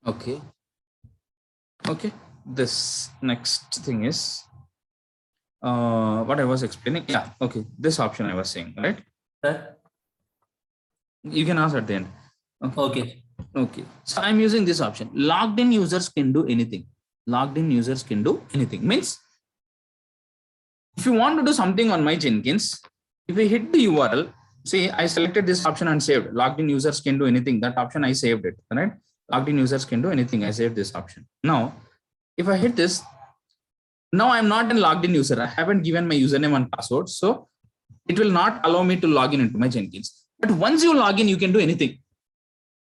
Okay. Okay. This next thing is what I was explaining. Yeah. Okay. This option I was saying, right? Sir? You can ask at the end. Okay. Okay. So I'm using this option. Logged in users can do anything. Logged in users can do anything. Means if you want to do something on my Jenkins, if I hit the URL, see, I selected this option and saved. Logged in users can do anything. That option I saved it. Right? Logged in users can do anything. I saved this option. Now, if I hit this, now I'm not a logged in user. I haven't given my username and password. So it will not allow me to log in into my Jenkins. But once you log in, you can do anything.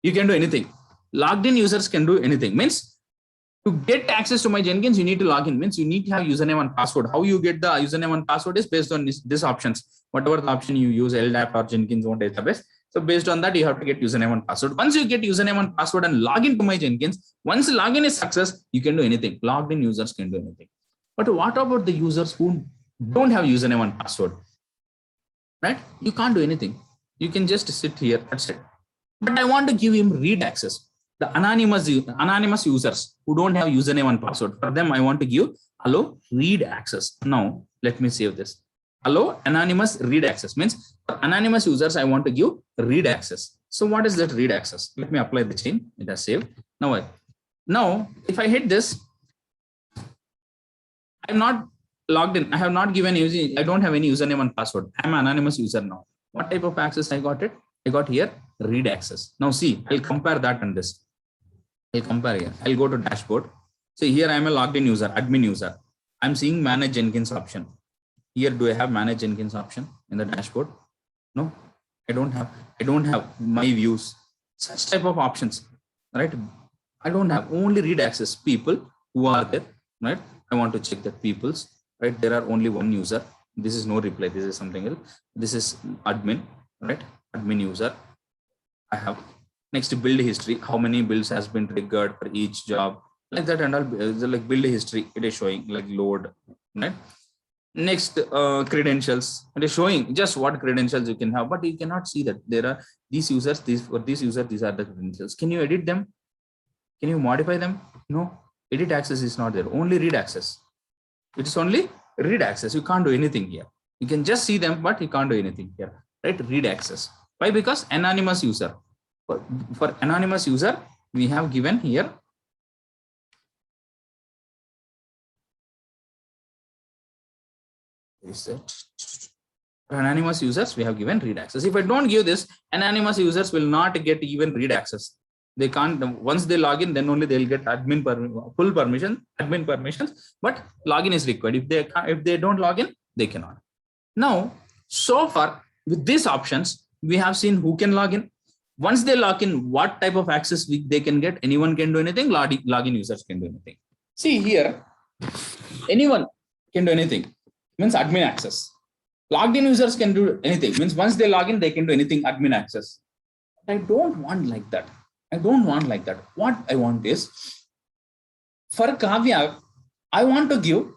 You can do anything. Logged in users can do anything. Means to get access to my Jenkins, you need to log in. Means you need to have username and password. How you get the username and password is based on this options. Whatever the option you use, LDAP or Jenkins own database. So based on that, you have to get username and password. Once you get username and password and log into my Jenkins, once login is success, you can do anything. Logged in users can do anything. But what about the users who don't have username and password? Right? You can't do anything. You can just sit here. That's it. But I want to give him read access. The anonymous users who don't have username and password, for them I want to give allow read access. Now let me save this. Allow anonymous read access means for anonymous users I want to give read access. So what is that read access? Let me apply the chain. It has saved. Now if I hit this, I'm not logged in. I have not given using. I don't have any username and password. I'm an anonymous user now. What type of access I got it? I got here read access. Now see, I'll compare that and this. I'll compare here. I'll go to dashboard. So here I'm a logged in user, admin user. I'm seeing manage Jenkins option. Here, do I have manage Jenkins option in the dashboard? No, I don't have. I don't have my views. Such type of options, right? I don't have. Only read access people who are there, right? I want to check that people's, right? There are only one user. This is no reply. This is something else. This is admin, right? Admin user. I have next build history. How many builds has been triggered for each job, like that, and all. Like build history, it is showing like load, right? Next, credentials. It is showing just what credentials you can have, but you cannot see that there are these users. These for this user, these are the credentials. Can you edit them? Can you modify them? No. Edit access is not there. Only read access. It is only read access. You can't do anything here. You can just see them, but you can't do anything here. Right? Read access. Why? Because anonymous user. For anonymous user, we have given here for anonymous users, we have given read access. If I don't give this, anonymous users will not get even read access. They can't. Once they log in, then only they'll get admin full permission, admin permissions. But login is required. If they don't log in, they cannot. Now, so far with these options, we have seen who can log in. Once they log in, what type of access they can get? Anyone can do anything. Login users can do anything. See here, anyone can do anything. Means admin access. Logged in users can do anything. Means once they log in, they can do anything. Admin access. I don't want like that. I don't want like that. What I want is for Kavya, I want to give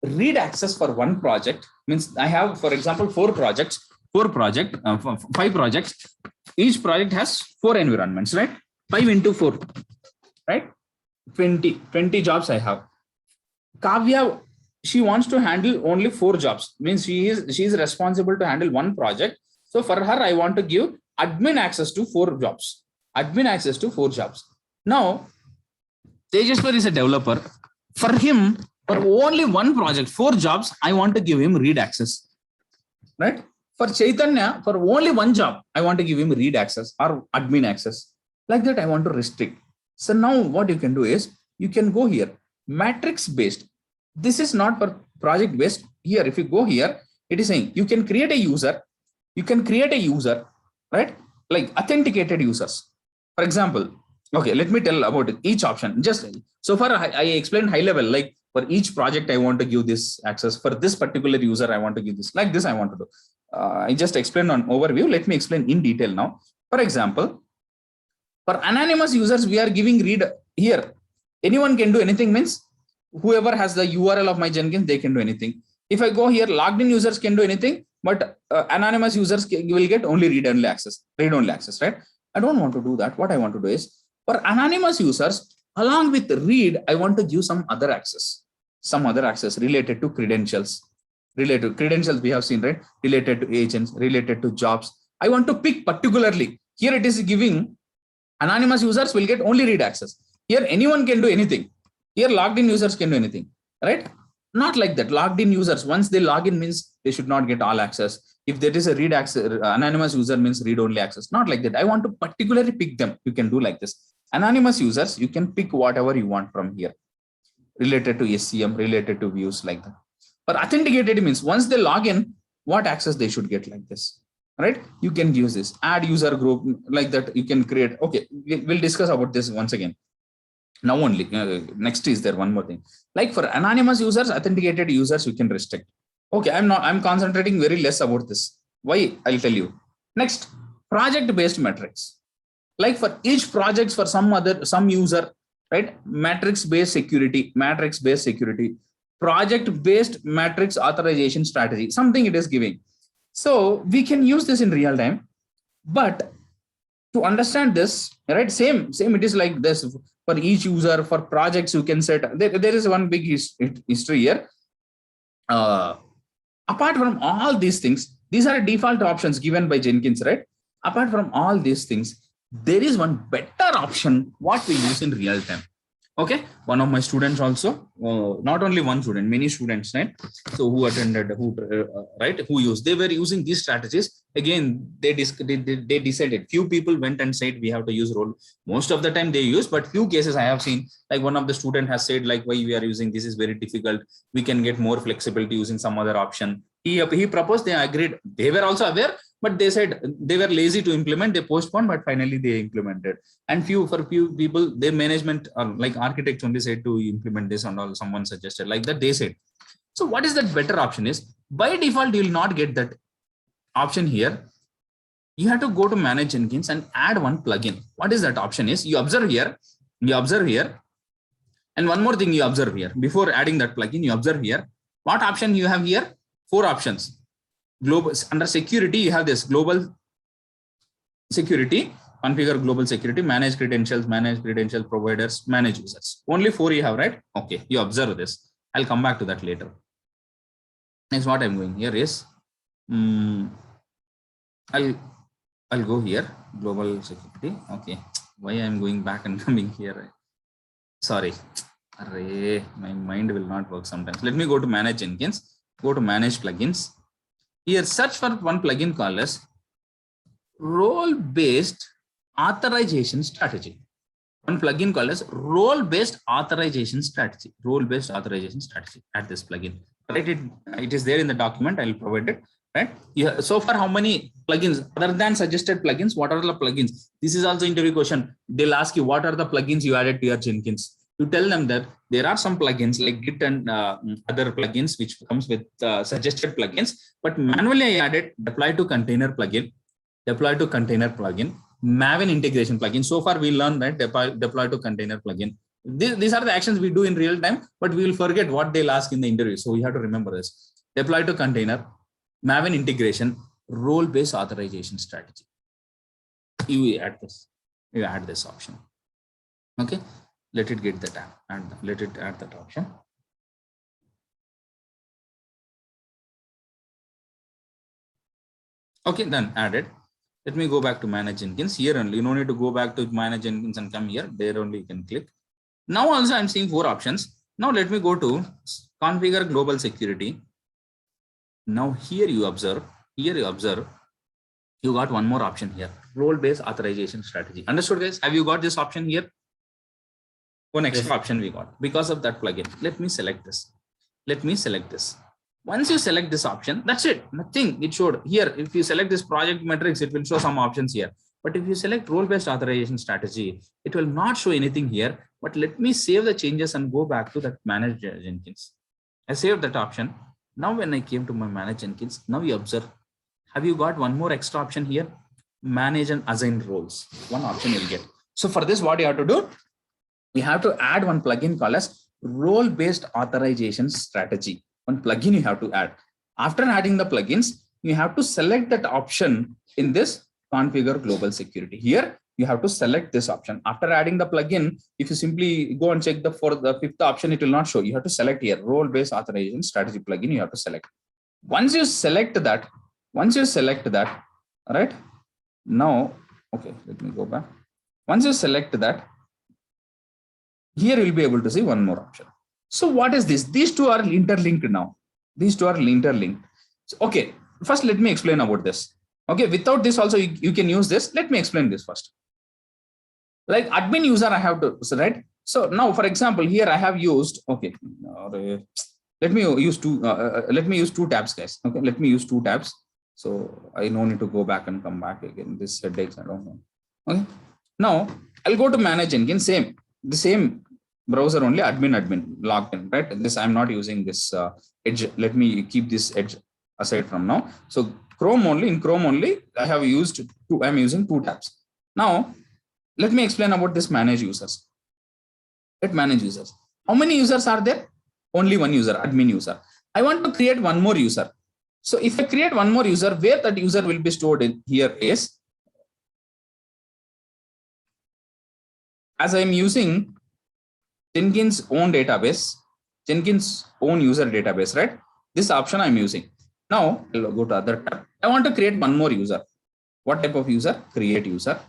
read access for one project. Means I have, for example, 5 projects. Each project has 4 environments, right? 5 into 4, right? 20 jobs I have. Kavya, she wants to handle only 4 jobs. Means she is responsible to handle one project. So for her, I want to give admin access to 4 jobs. Admin access to 4 jobs. Now, Tejaswar is a developer. For him, for only one project, 4 jobs, I want to give him read access. Right? For Chaitanya, for only one job, I want to give him read access or admin access. Like that, I want to restrict. So now what you can do is, you can go here, matrix based. This is not for project based. Here, if you go here, it is saying you can create a user. You can create a user, right? Like authenticated users. For example, okay, let me tell about it, each option. Just so far, I explained high level, like for each project, I want to give this access. For this particular user, I want to give this. Like this, I want to do. I just explained on overview. Let me explain in detail now. For example, for anonymous users, we are giving read here. Anyone can do anything, means whoever has the URL of my Jenkins, they can do anything. If I go here, logged in users can do anything, but anonymous users will get only read only access, right? I don't want to do that. What I want to do is, For anonymous users, along with read, I want to give some other access related to credentials. Related to credentials, we have seen, right? Related to agents, related to jobs. I want to pick particularly. Here it is giving anonymous users will get only read access. Here anyone can do anything. Here logged in users can do anything, right? Not like that. Logged in users, once they log in means they should not get all access. If there is a read access, anonymous user means read only access. Not like that. I want to particularly pick them. You can do like this. Anonymous users, you can pick whatever you want from here. Related to SCM, related to views like that. But authenticated means once they log in, what access they should get like this, right? You can use this, add user group like that. You can create. Okay, we'll discuss about this once again. Now only next is there one more thing. Like for anonymous users, authenticated users, you can restrict. Okay, I'm concentrating very less about this. Why? I'll tell you. Next, project-based metrics. Like for each project, for some user, right? Matrix-based security, project-based matrix authorization strategy, something it is giving. So we can use this in real time, but to understand this, right? Same, it is like this for each user. For projects, you can set, there is one big history here. Apart from all these things, these are default options given by Jenkins, right? Apart from all these things, there is one better option what we use in real time. Okay, one of my students also, not only one student, many students, right? So who attended, who used, they were using these strategies. Again, they decided, few people went and said we have to use role. Most of the time they use, but few cases I have seen, like one of the student has said, like, why we are using this is very difficult. We can get more flexibility using some other option. He proposed, they agreed. They were also aware, but they said they were lazy to implement. They postponed, but finally they implemented. And few people, their management, like architects only said to implement this and all. Someone suggested like that. They said. So what is that better option is? By default, you will not get that option here. You have to go to Manage Jenkins and add one plugin. What is that option is? You observe here. And one more thing you observe here. Before adding that plugin, you observe here. What option you have here? 4 options. Global, under security, you have this global security, configure global security, manage credentials providers, manage users. Only 4 you have, right? Okay, you observe this. I'll come back to that later. Next, what I'm going here is, I'll go here, global security. Okay, why I'm going back and coming here? Sorry, my mind will not work sometimes. Let me go to Manage Jenkins. Go to Manage Plugins. Here, search for one plugin called as Role-Based Authorization Strategy. One plugin called as Role-Based Authorization Strategy. Role-Based Authorization Strategy. Add this plugin. Right? It is there in the document. I'll provide it. Right? Yeah. So far, how many plugins other than suggested plugins? What are the plugins? This is also interview question. They'll ask you what are the plugins you added to your Jenkins. You tell them that there are some plugins like Git and other plugins which comes with suggested plugins, but manually I added deploy to container plugin, Maven integration plugin. So far we learned that deploy to container plugin. These are the actions we do in real time, but we will forget what they'll ask in the interview. So we have to remember this. Deploy to container, Maven integration, role-based authorization strategy. You add this option. Okay. Let it get that and let it add that option. Okay, then added. Let me go back to Manage Jenkins. Here only, you don't need to go back to Manage Jenkins and come here. There only you can click. Now also I'm seeing 4 options. Now let me go to Configure Global Security. Now here you observe, you got one more option here. Role-based authorization strategy. Understood, guys? Have you got this option here? One extra option we got because of that plugin. Let me select this. Once you select this option, that's it. Nothing. It showed here. If you select this project metrics, it will show some options here. But if you select role-based authorization strategy, it will not show anything here. But let me save the changes and go back to that Manage Jenkins. I saved that option. Now when I came to my Manage Jenkins, now you observe. Have you got one more extra option here? Manage and assign roles. One option you'll get. So for this, what you have to do? We have to add one plugin called as role-based authorization strategy. One plugin you have to add. After adding the plugins, you have to select that option in this configure global security. Here, you have to select this option. After adding the plugin, if you simply go and check for the fifth option, it will not show. You have to select here, role-based authorization strategy plugin. You have to select. Once you select that, all right, now, okay, let me go back. Once you select that, here you'll be able to see one more option. So what is this? These two are interlinked now. These two are interlinked. So, okay, first let me explain about this. Okay, without this also you can use this. Let me explain this first. Like admin user, I have to, right? So now, for example, here I have used, okay, let me use two tabs, guys. Okay, let me use two tabs. So I no need to go back and come back again. This headaches, I don't know. Okay, now I'll go to manage Jenkins, the same browser only, admin logged in, right? This I'm not using this Edge. Let me keep this Edge aside from now. So Chrome only, in Chrome only, I have used two, I'm using two tabs. Now, let me explain about this manage users. Let manage users. How many users are there? Only one user, admin user. I want to create one more user. So if I create one more user, where that user will be stored in here is, as I'm using Jenkins own database, Jenkins own user database, right? This option I'm using. Now I'll go to other tab. I want to create one more user. What type of user? Create user.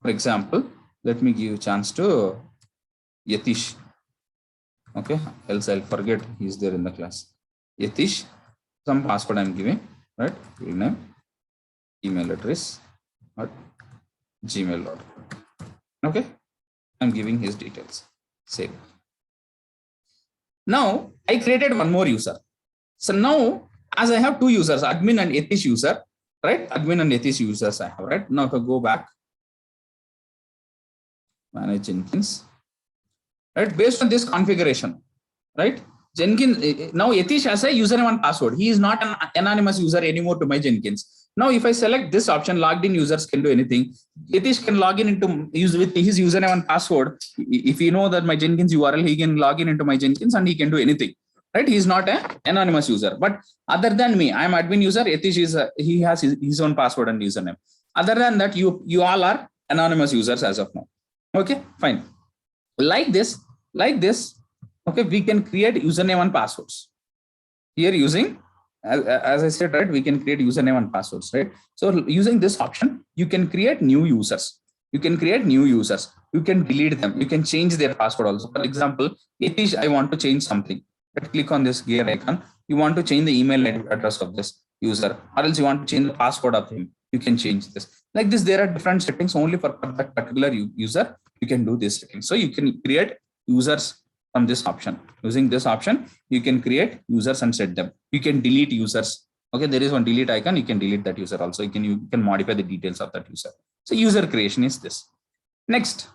For example, let me give a chance to Yatish. Okay, else I'll forget he's there in the class. Yatish, some password I'm giving, right? Full name, email address, at gmail.com. Okay, I'm giving his details. Save. Now I created one more user. So now, as I have two users, admin and Yatish user, right? Admin and Yatish users I have, right? Now if I go back, manage Jenkins, right? Based on this configuration, right? Jenkins, now Yatish has a username and password. He is not an anonymous user anymore to my Jenkins. Now, if I select this option, logged in users can do anything. Yatish can log in into use with his username and password. If you know that my Jenkins URL, he can log in into my Jenkins and he can do anything. Right? He is not an anonymous user. But other than me, I am admin user. Yatish is he has his own password and username. Other than that, you all are anonymous users as of now. Okay, fine. Like this. Okay, we can create username and passwords here using, as I said, right, we can create username and passwords, right? So using this option, you can create new users. You can delete them. You can change their password also. For example, Yatish, I want to change something. Let's click on this gear icon. You want to change the email address of this user, or else you want to change the password of him. You can change this. Like this, there are different settings only for that particular user. You can do this setting. So you can create users from this option. Using this option, you can create users and set them. You can delete users. Okay, there is one delete icon. You can delete that user also. You can modify the details of that user. So user creation is this. Next,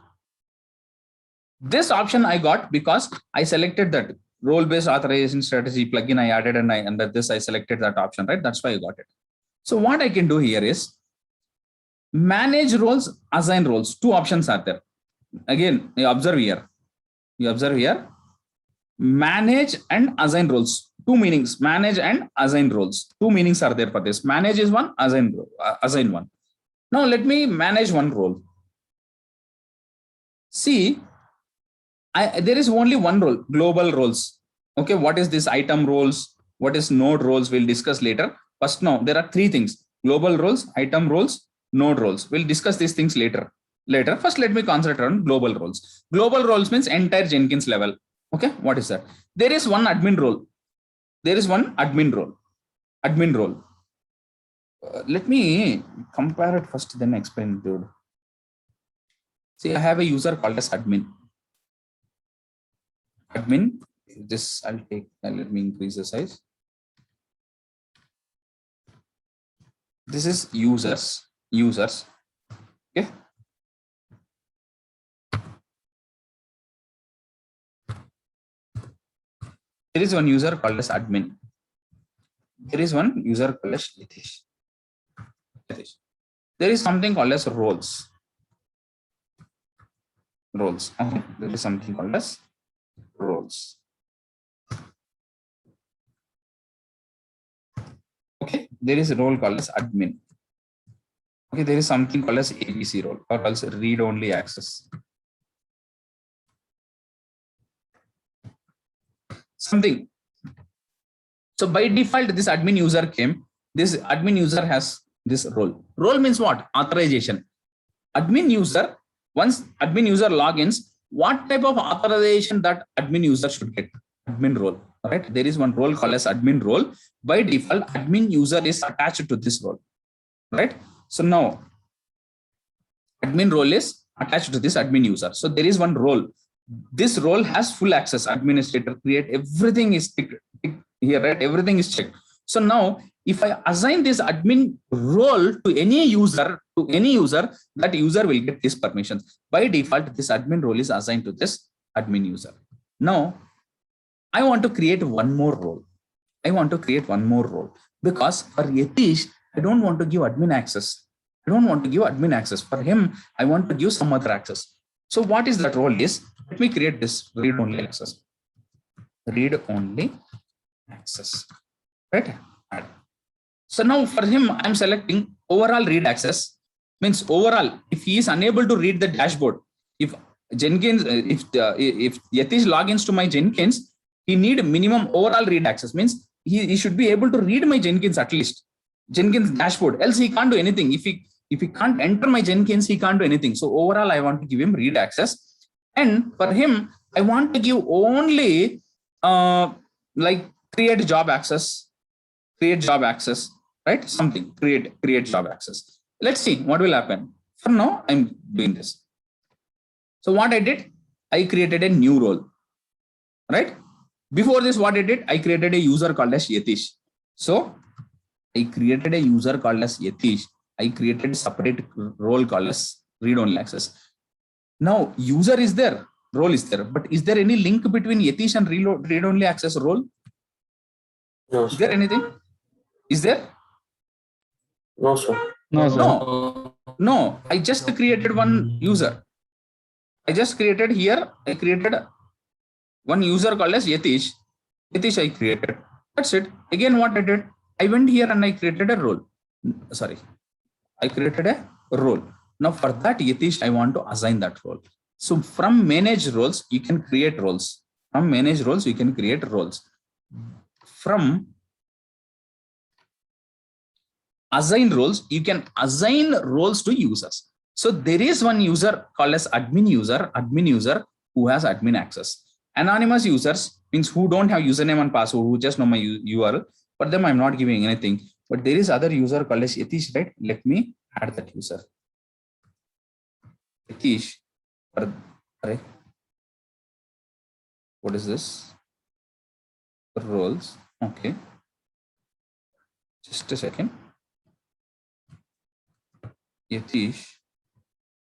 this option I got because I selected that role-based authorization strategy plugin I added, and under this I selected that option, right? That's why I got it. So what I can do here is manage roles, assign roles. Two options are there. Again, you observe here, manage and assign roles. Two meanings, manage and assign roles. Two meanings are there for this. Manage is one, assign one. Now let me manage one role. See, there is only one role, global roles. Okay, what is this item roles? What is node roles? We'll discuss later. First, now there are three things: global roles, item roles, node roles. We'll discuss these things later. First, let me concentrate on global roles. Global roles means entire Jenkins level. Okay, what is that? There is one admin role. Admin role. Let me compare it first, then explain, dude. See, I have a user called as admin. This I'll take, let me increase the size. This is users. Okay. There is one user called as admin. There is one user called as Yatish. There is something called as roles. Okay. There is something called as roles. Okay. There is a role called as admin. Okay, there is something called as ABC role or else read only access. Something. So by default, this admin user came. This admin user has this role. Role means what? Authorization. Admin user, once admin user logins, what type of authorization that admin user should get? Admin role, right? There is one role called as admin role. By default, admin user is attached to this role, right? So now, admin role is attached to this admin user. So there is one role. This role has full access. Administrator, create, everything is ticked here, right? Everything is checked. So now, if I assign this admin role to any user, that user will get these permissions. By default, this admin role is assigned to this admin user. Now, I want to create one more role. Because for Yatish, I don't want to give admin access. For him, I want to give some other access. So what is that role is? Let me create this read only access. Right? Add. So now for him, I'm selecting overall read access. Means overall, if he is unable to read the dashboard, if Jenkins, if Yatish logins to my Jenkins, he need minimum overall read access. Means he should be able to read my Jenkins at least. Jenkins dashboard, else he can't do anything. If he can't enter my Jenkins, he can't do anything. So overall, I want to give him read access. And for him, I want to give only like create job access, right? Something, create job access. Let's see what will happen. For now, I'm doing this. So what I did, I created a new role, right? Before this, what I did, I created a user called as Yatish. So I created a user called as Yatish. I created a separate role called as read only access. Now user is there, role is there, but is there any link between Yatish and read only access role? No, is there anything? Is there? No, sir. No. I just created one user. I created one user called as Yatish. I created. That's it. Again, what I did, I went here and I created a role. I created a role. Now for that Yatish, I want to assign that role. So from manage roles, you can create roles. From assign roles, you can assign roles to users. So there is one user called as admin user who has admin access. Anonymous users means who don't have username and password, who just know my URL. For them, I'm not giving anything. But there is other user called as Yatish, right? Let me add that user. Yatish. What is this? Roles. Okay. Just a second. Yatish.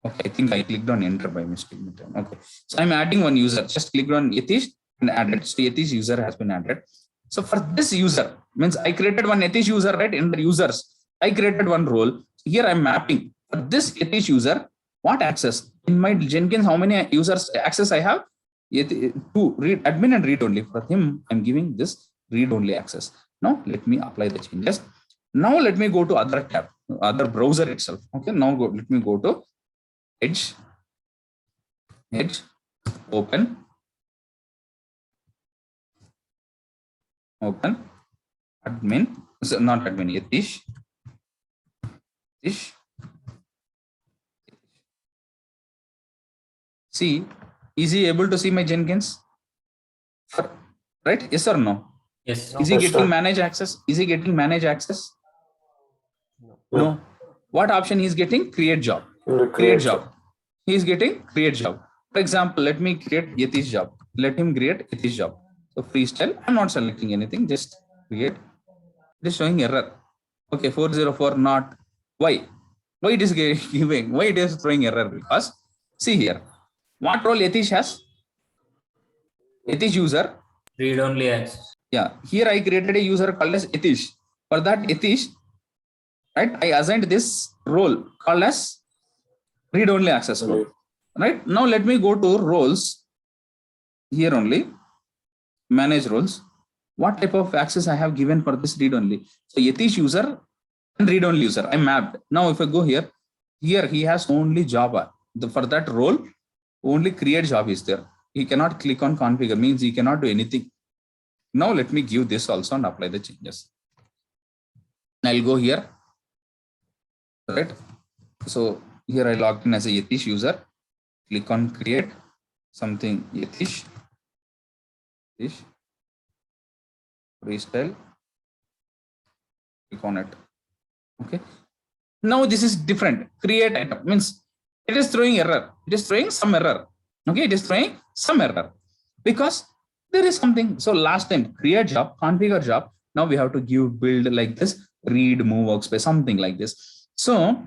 Okay, I think I clicked on enter by mistake. Okay. So I'm adding one user. Just clicked on Yatish and added. So Yatish user has been added. So for this user, means I created one Yatish user, right? In the users, I created one role. Here I'm mapping. For this Yatish user, what access? In my Jenkins, how many users access I have? Two, read admin and read only. For him, I'm giving this read only access. Now let me apply the changes. Now let me go to other tab, other browser itself. Okay, now let me go to Edge, open, admin, so not admin, Yatish. See, is he able to see my Jenkins? Right? Yes or no? Yes. Is he getting manage access? No. What option he's getting? Create job. He is getting create job. For example, let me create Yatish job. Let him create Yatish job. So freestyle. I'm not selecting anything. Just create. It is showing error. Okay, 404 not. Why? Why it is giving? Why it is throwing error? Because see here. What role Yatish has? Yatish user. Read only access. Yeah. Here I created a user called as Yatish. For that Yatish, right? I assigned this role called as read only access role. Right? Now let me go to roles. Here only. Manage roles. What type of access I have given for this read only? So Yatish user and read-only user. I mapped. Now, if I go here he has only Java. For that role, only create job is there. He cannot click on configure, means he cannot do anything. Now, let me give this also and apply the changes. I'll go here, right? So here I logged in as a Yatish user. Click on create something Yatish. Freestyle. Click on it. Okay. Now this is different. Create item means it is throwing error. It is throwing some error. Okay, it is throwing some error because there is something. So last time create job, configure job. Now we have to give build like this, read, move workspace, something like this. So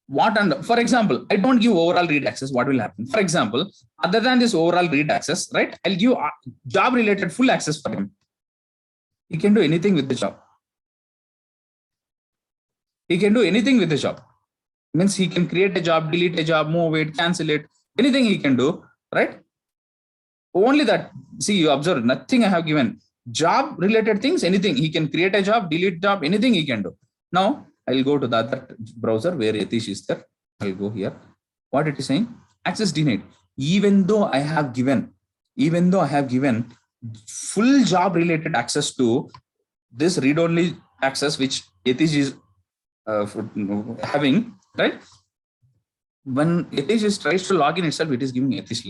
what and for example, I don't give overall read access. What will happen? For example, other than this overall read access, right? I'll give job related full access for him. He can do anything with the job. He can do anything with the job. Means he can create a job, delete a job, move it, cancel it, anything he can do, right? Only that, see, you observe, nothing I have given. Job related things, anything. He can create a job, delete job, anything he can do. Now, I'll go to the other browser where Yatish is there. I'll go here. What it is saying? Access denied. Even though I have given full job related access to this read-only access, which Yatish is having, right? When Yatish tries to log in itself, it is giving Yatish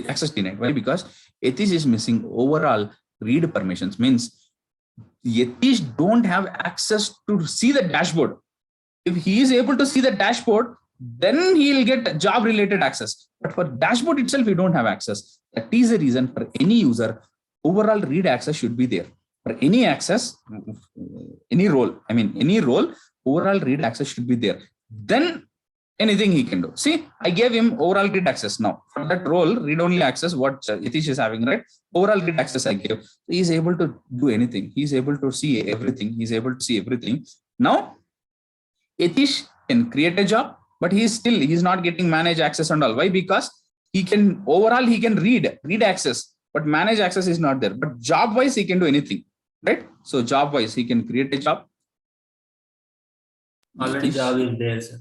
access denied. Why? Because Yatish is missing overall read permissions. Means Yatish don't have access to see the dashboard. If he is able to see the dashboard, then he will get job related access. But for dashboard itself, we don't have access. That is the reason for any user, overall read access should be there. For any access, any role, overall read access should be there. Then anything he can do. See, I gave him overall read access now. For that role, read only access, what Yatish is having, right? Overall read access I gave. He is able to do anything. He is able to see everything. Now, Yatish can create a job, but he's not getting manage access and all. Why? Because he can read access, but manage access is not there. But job wise, he can do anything, right? So job wise, he can create a job. Already job is there, sir.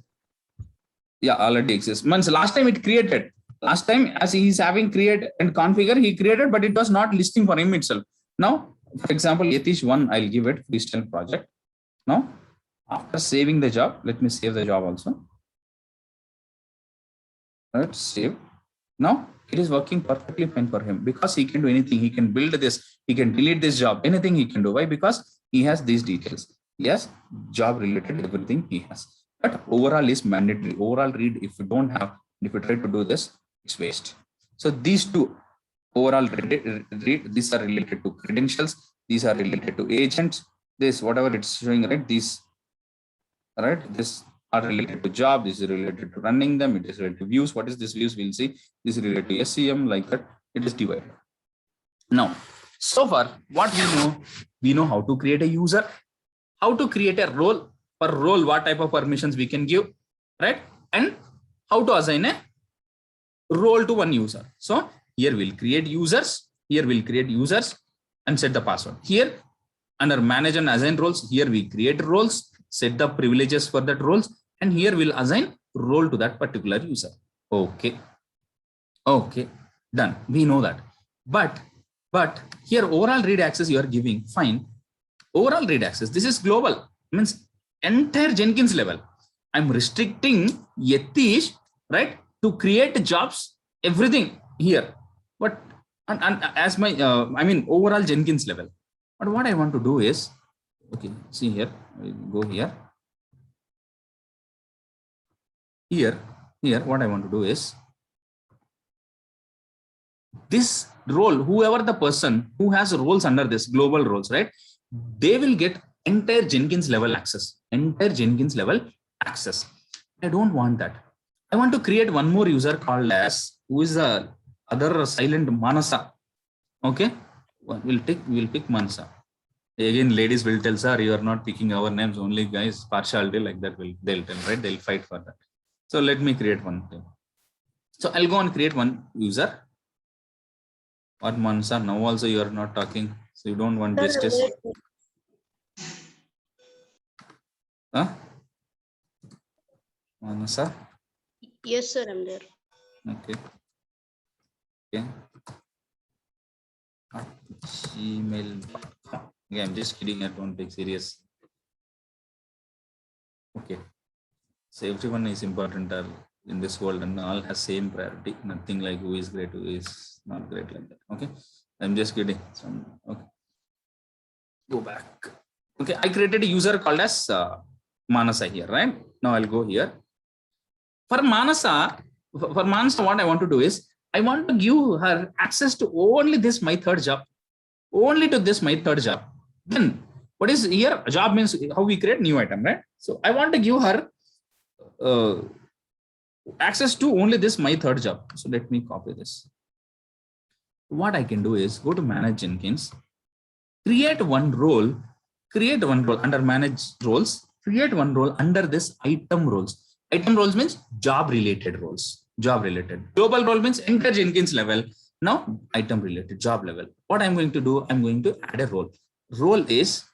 Yeah, already exists. Means last time it created. Last time, as he is having create and configure, he created, but it was not listing for him itself. Now, for example, Yatish 1, I'll give it freestyle project. Now, after saving the job, let me save the job also. Let's save. Now it is working perfectly fine for him because he can do anything. He can build this, he can delete this job, anything he can do. Why? Because he has these details. Yes, job related, everything he has. But overall is mandatory. Overall read, if you don't have, if you try to do this, it's waste. So these two overall read, these are related to credentials, these are related to agents, this whatever it's showing, right? These, right? This are related to job, this is related to running them, it is related to views. What is this views? We'll see. This is related to SCM, like that. It is divided. Now, so far, what we know how to create a user, how to create a role. Per role, what type of permissions we can give, right? And how to assign a role to one user. So here we'll create users. Here we'll create users and set the password. Here under manage and assign roles, here we create roles, set the privileges for that roles, and here we'll assign role to that particular user. Okay, done. We know that. But here overall read access you are giving, fine. Overall read access, this is global, means entire Jenkins level. I'm restricting Yatish, right, to create jobs, everything here. But and as my overall Jenkins level. But what I want to do is, okay, see here, I go here. Here, what I want to do is this role, whoever the person who has roles under this global roles, right? They will get entire Jenkins level access. I don't want that. I want to create one more user called as, who is the other silent Manasa. Okay, we'll pick Manasa. Again, ladies will tell, sir, you are not picking our names, only guys, partiality like that they'll tell, right? They'll fight for that. So let me create one thing. So I'll go and create one user. What Manasa? Now also you are not talking, so you don't want justice. Huh? Manasa. Yes, sir, I'm there. Okay. Okay. At gmail.com. Okay, I'm just kidding. I don't take serious. Okay. So everyone is important in this world and all has same priority. Nothing like who is great, who is not great like that. Okay. I'm just kidding. Okay. Go back. Okay. I created a user called as Manasa here, right? Now I'll go here. For Manasa, what I want to do is I want to give her access to only this my third job. Only to this my third job. Then what is here? Job means how we create new item, right? So I want to give her access to only this my third job. So let me copy this. What I can do is go to Manage Jenkins, create one role under Manage Roles, create one role under this item roles. Item roles means job related roles. Job related. Global role means enter Jenkins level. Now item related job level. What I'm going to do, I'm going to add a role. Role is,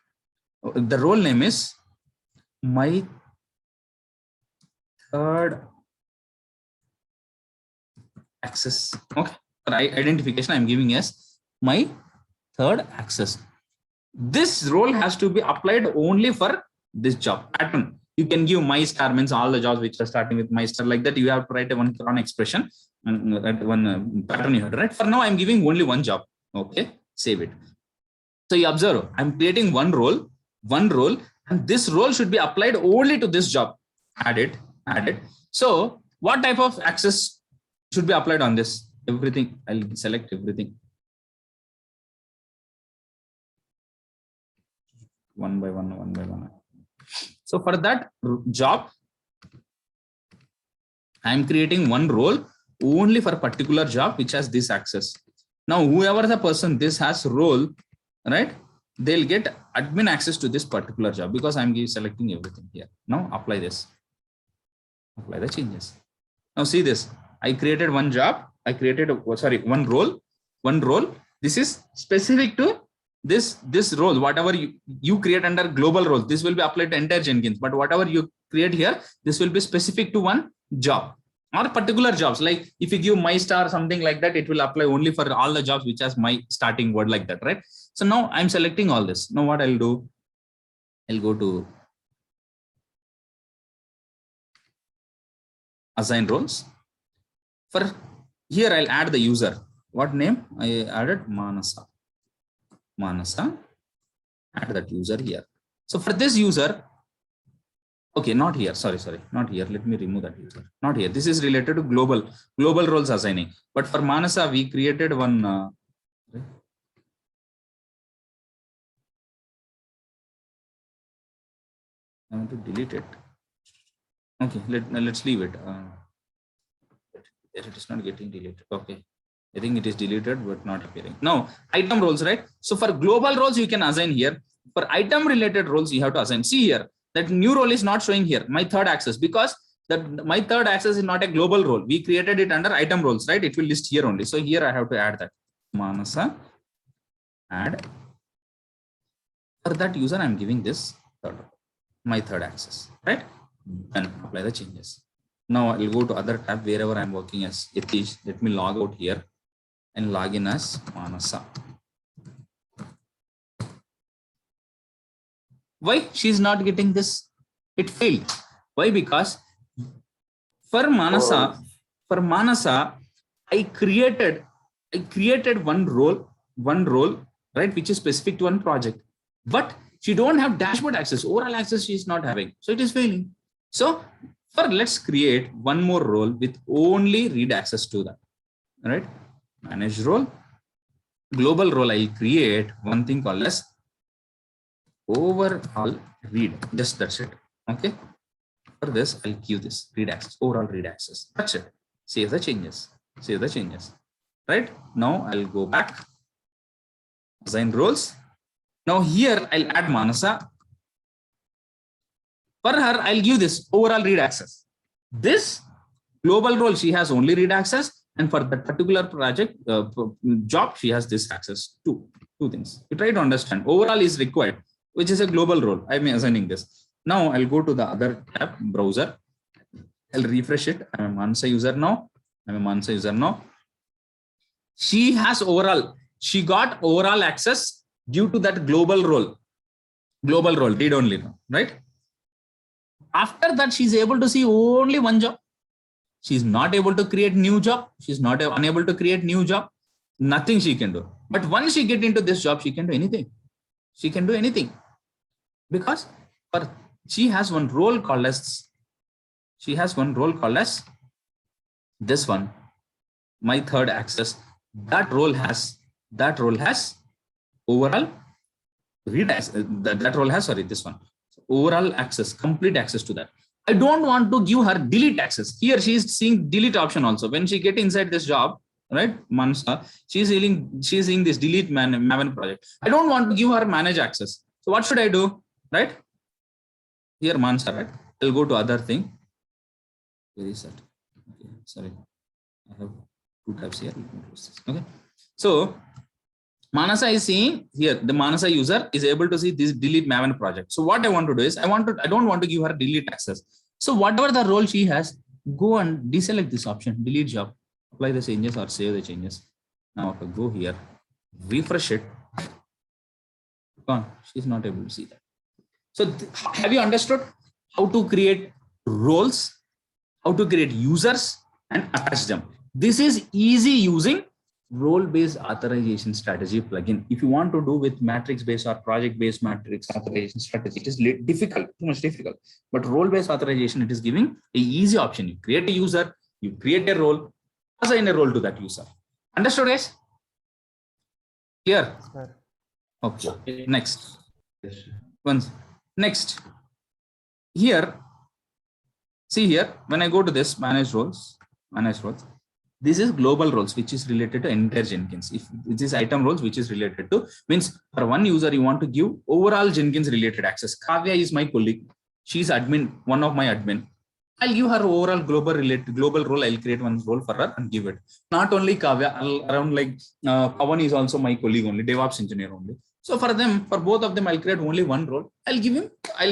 the role name is my third access. Okay. For identification, I'm giving as my third access. This role has to be applied only for this job pattern. You can give my star means all the jobs which are starting with my star, like that. You have to write a one cron expression and one pattern you have to write. For now, I'm giving only one job. Okay, save it. So you observe, I'm creating one role, and this role should be applied only to this job. Add it. So what type of access should be applied on this? Everything. I'll select everything. One by one. So for that job, I'm creating one role only for a particular job which has this access. Now, whoever the person this has role, right? They'll get admin access to this particular job because I'm selecting everything here. Now apply this. Apply the changes. Now see this. I created one job. I created one role. This is specific to this role. Whatever you create under global role, this will be applied to entire Jenkins. But whatever you create here, this will be specific to one job or particular jobs. Like if you give my star something like that, it will apply only for all the jobs which has my starting word like that, right? So now I'm selecting all this. Now what I'll do, I'll go to assign roles. For here, I'll add the user. What name? I added Manasa. Add that user here. So for this user, okay, not here. Sorry, not here. Let me remove that user. Not here. This is related to global roles assigning. But for Manasa, we created one. I want to delete it. Okay, let's leave it. It is not getting deleted. Okay, I think it is deleted but not appearing. Now item roles, right? So for global roles you can assign here. For item related roles you have to assign. See here, that new role is not showing here. My third access, because that my third access is not a global role. We created it under item roles, right? It will list here only. So here I have to add that Manasa. Add. For that user, I'm giving this my third access, right? And apply the changes. Now I'll go to other tab wherever I'm working as Yatish. Let me log out here and log in as Manasa. Why she's not getting this? It failed. Why? Because for Manasa, I created one role, right, which is specific to one project, but she don't have dashboard access, overall access she is not having, so it is failing. So let's create one more role with only read access to that, right? Manage role, global role. I create one thing called as overall read. Just that's it. Okay. For this, I'll give this read access, overall read access. That's it. Save the changes. Right now, I'll go back. Assign roles. Now here I'll add Manasa. For her, I'll give this overall read access. This global role, she has only read access, and for that particular project job, she has this access. Two things. You try to understand. Overall is required, which is a global role. I'm assigning this. Now I'll go to the other tab, browser. I'll refresh it. I'm a Manasa user now. She has she got overall access due to that global role, read only now, right? After that, she's able to see only one job. She's not able to create new job. She's not unable to create new job. Nothing she can do. But once she get into this job, she can do anything. She can do anything because she has one role called as this one, my third access. That role has overall read that role has this one, overall access, complete access to that. I don't want to give her delete access. Here she is seeing delete option also. When she get inside this job, right, Manasa, she's seeing this delete Maven project. I don't want to give her manage access. So what should I do? Right? Here Manasa, right? I'll go to other thing. Where is that? Okay, sorry. I have two tabs here. Okay. So Manasa is seeing here, the Manasa user is able to see this delete Maven project. So what I want to do is I don't want to give her delete access. So whatever the role she has, go and deselect this option, delete job, apply the changes or save the changes. Now I go here, refresh it. Gone. She's not able to see that. So have you understood how to create roles, how to create users and attach them? This is easy using role-based authorization strategy plugin. If you want to do with matrix-based or project-based matrix authorization strategy, it is difficult, too much difficult. But role-based authorization, it is giving an easy option. You create a user, you create a role, assign a role to that user. Understood, guys? Clear? Okay. Next. Next. Here, see here, when I go to this manage roles, this is global roles, which is related to entire Jenkins. If this is item roles, which is related to, means for one user, you want to give overall Jenkins related access. Kavya is my colleague. She's admin, one of my admin. I'll give her overall global role. I'll create one role for her and give it. Not only Kavya, around like Pawan is also my colleague only, DevOps engineer only. So for both of them, I'll create only one role. I'll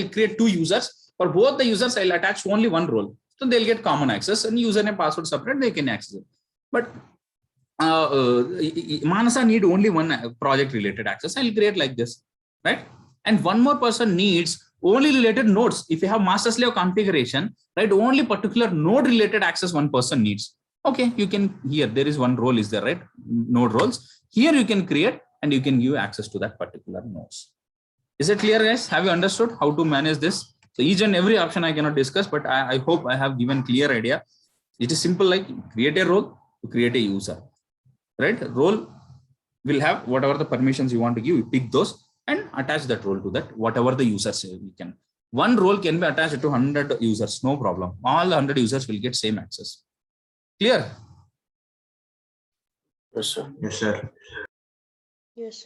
create two users. For both the users, I'll attach only one role. So they'll get common access and username and password separate, they can access it. But Manasa need only one project related access. I'll create like this, right? And one more person needs only related nodes. If you have master slave configuration, right? Only particular node related access one person needs. Okay, you can, here there is one role is there, right? Node roles. Here you can create and you can give access to that particular nodes. Is it clear, guys? Have you understood how to manage this? So each and every option I cannot discuss, but I hope I have given clear idea. It is simple, like create a role to create a user, right? Role will have whatever the permissions you want to give, you pick those and attach that role to that, whatever the user say we can. One role can be attached to 100 users, no problem. All the 100 users will get same access. Clear? Yes, sir. Yes, sir. Yes, sir.